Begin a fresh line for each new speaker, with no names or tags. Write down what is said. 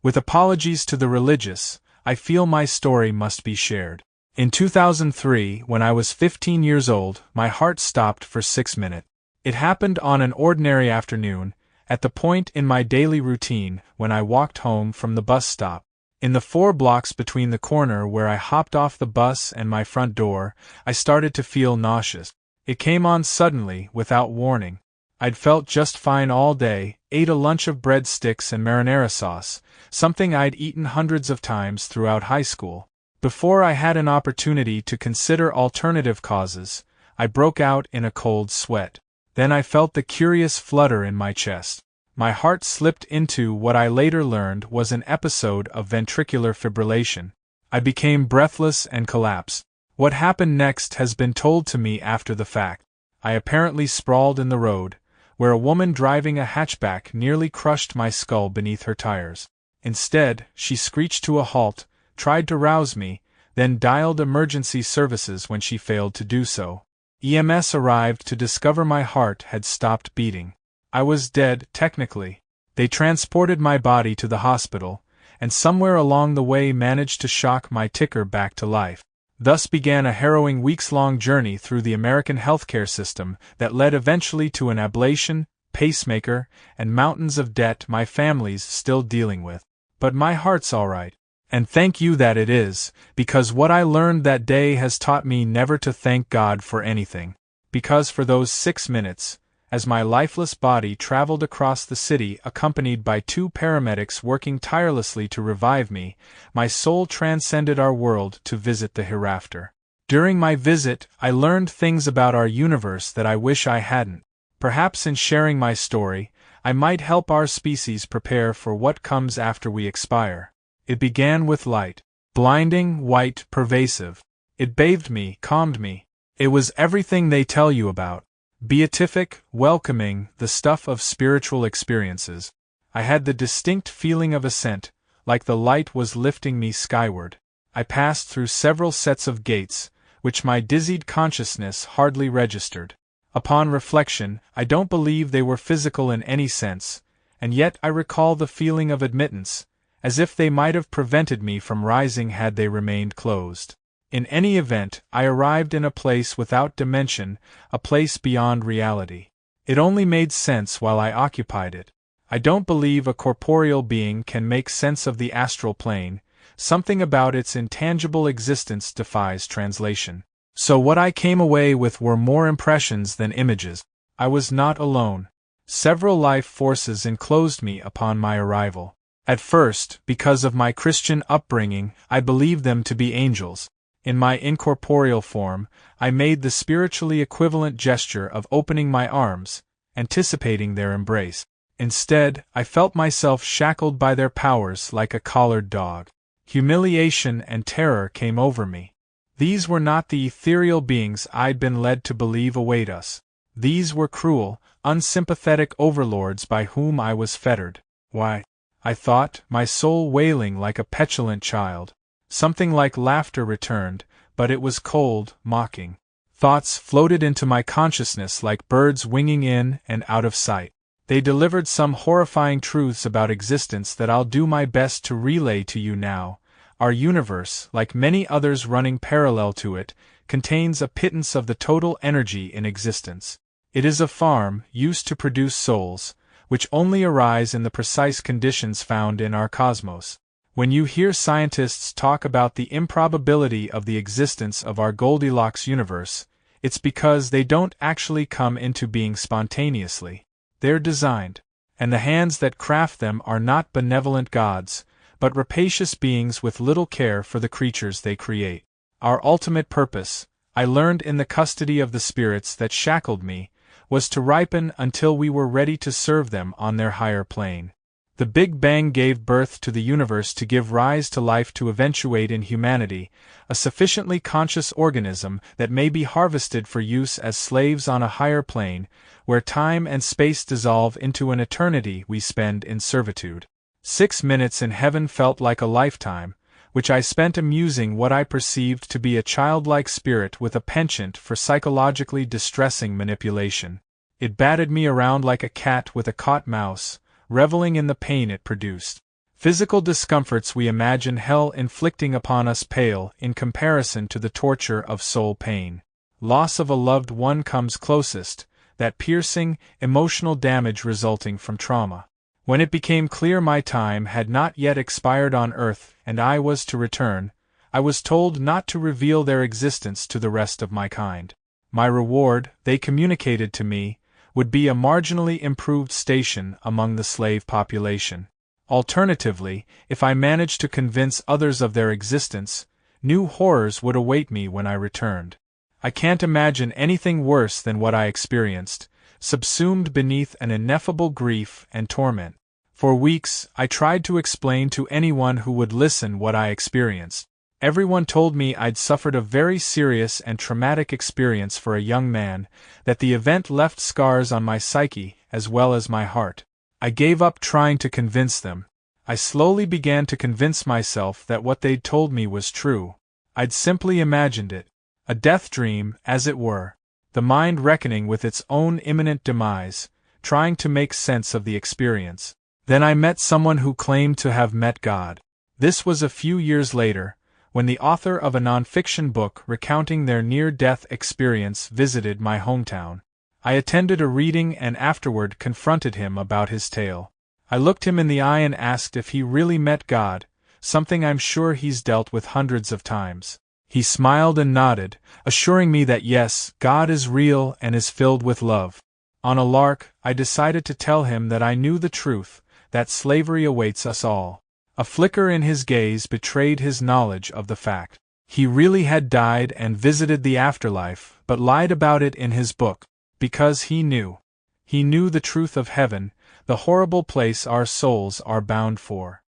With apologies to the religious, I feel my story must be shared. In 2003, when I was 15 years old, my heart stopped for 6 minutes. It happened on an ordinary afternoon, at the point in my daily routine when I walked home from the bus stop. In the 4 blocks between the corner where I hopped off the bus and my front door, I started to feel nauseous. It came on suddenly, without warning. I'd felt just fine all day, ate a lunch of breadsticks and marinara sauce, something I'd eaten hundreds of times throughout high school. Before I had an opportunity to consider alternative causes, I broke out in a cold sweat. Then I felt the curious flutter in my chest. My heart slipped into what I later learned was an episode of ventricular fibrillation. I became breathless and collapsed. What happened next has been told to me after the fact. I apparently sprawled in the road, where a woman driving a hatchback nearly crushed my skull beneath her tires. Instead, she screeched to a halt, tried to rouse me, then dialed emergency services when she failed to do so. EMS arrived to discover my heart had stopped beating. I was dead, technically. They transported my body to the hospital, and somewhere along the way managed to shock my ticker back to life. Thus began a harrowing weeks-long journey through the American healthcare system that led eventually to an ablation, pacemaker, and mountains of debt my family's still dealing with. But my heart's all right. And thank you that it is, because what I learned that day has taught me never to thank God for anything. Because for those 6 minutes, as my lifeless body traveled across the city accompanied by 2 paramedics working tirelessly to revive me, my soul transcended our world to visit the hereafter. During my visit, I learned things about our universe that I wish I hadn't. Perhaps in sharing my story, I might help our species prepare for what comes after we expire. It began with light. Blinding, white, pervasive. It bathed me, calmed me. It was everything they tell you about. Beatific, welcoming, the stuff of spiritual experiences. I had the distinct feeling of ascent, like the light was lifting me skyward. I passed through several sets of gates, which my dizzied consciousness hardly registered. Upon reflection, I don't believe they were physical in any sense, and yet I recall the feeling of admittance, as if they might have prevented me from rising had they remained closed. In any event, I arrived in a place without dimension, a place beyond reality. It only made sense while I occupied it. I don't believe a corporeal being can make sense of the astral plane. Something about its intangible existence defies translation. So what I came away with were more impressions than images. I was not alone. Several life forces enclosed me upon my arrival. At first, because of my Christian upbringing, I believed them to be angels. In my incorporeal form, I made the spiritually equivalent gesture of opening my arms, anticipating their embrace. Instead, I felt myself shackled by their powers like a collared dog. Humiliation and terror came over me. These were not the ethereal beings I'd been led to believe await us. These were cruel, unsympathetic overlords by whom I was fettered. Why? I thought, my soul wailing like a petulant child. Something like laughter returned, but it was cold, mocking. Thoughts floated into my consciousness like birds winging in and out of sight. They delivered some horrifying truths about existence that I'll do my best to relay to you now. Our universe, like many others running parallel to it, contains a pittance of the total energy in existence. It is a farm, used to produce souls, which only arise in the precise conditions found in our cosmos. When you hear scientists talk about the improbability of the existence of our Goldilocks universe, it's because they don't actually come into being spontaneously. They're designed, and the hands that craft them are not benevolent gods, but rapacious beings with little care for the creatures they create. Our ultimate purpose, I learned in the custody of the spirits that shackled me, was to ripen until we were ready to serve them on their higher plane. The Big Bang gave birth to the universe to give rise to life to eventuate in humanity, a sufficiently conscious organism that may be harvested for use as slaves on a higher plane, where time and space dissolve into an eternity we spend in servitude. 6 minutes in heaven felt like a lifetime, which I spent amusing what I perceived to be a childlike spirit with a penchant for psychologically distressing manipulation. It batted me around like a cat with a caught mouse, reveling in the pain it produced. Physical discomforts we imagine hell inflicting upon us pale in comparison to the torture of soul pain. Loss of a loved one comes closest, that piercing, emotional damage resulting from trauma. When it became clear my time had not yet expired on earth and I was to return, I was told not to reveal their existence to the rest of my kind. My reward, they communicated to me, would be a marginally improved station among the slave population. Alternatively, if I managed to convince others of their existence, new horrors would await me when I returned. I can't imagine anything worse than what I experienced, subsumed beneath an ineffable grief and torment. For weeks, I tried to explain to anyone who would listen what I experienced. Everyone told me I'd suffered a very serious and traumatic experience for a young man, that the event left scars on my psyche as well as my heart. I gave up trying to convince them. I slowly began to convince myself that what they'd told me was true. I'd simply imagined it. A death dream, as it were. The mind reckoning with its own imminent demise, trying to make sense of the experience. Then I met someone who claimed to have met God. This was a few years later, when the author of a non-fiction book recounting their near-death experience visited my hometown. I attended a reading and afterward confronted him about his tale. I looked him in the eye and asked if he really met God, something I'm sure he's dealt with hundreds of times. He smiled and nodded, assuring me that yes, God is real and is filled with love. On a lark, I decided to tell him that I knew the truth, that slavery awaits us all. A flicker in his gaze betrayed his knowledge of the fact. He really had died and visited the afterlife, but lied about it in his book. Because he knew. He knew the truth of heaven, the horrible place our souls are bound for.